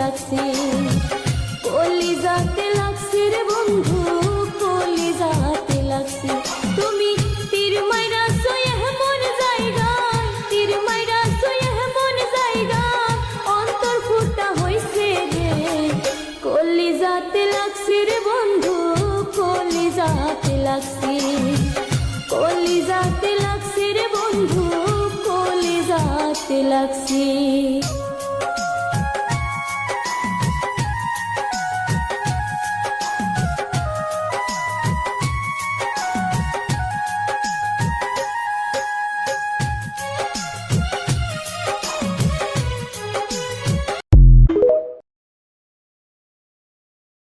লাগছে, কলিজাতে লাগছে রে বন্ধু, কলিজাতে লাগছে। তুমি তীর মাইরাছো এমন জায়গায়, তীর মাইরাছো এমন জায়গায়, অন্তর ফুটা হইছে রে। কলিজাতে লাগছে রে বন্ধু, কলিজাতে লাগছে, কলিজাতে লাগছে রে বন্ধু, কলিজাতে লাগছে।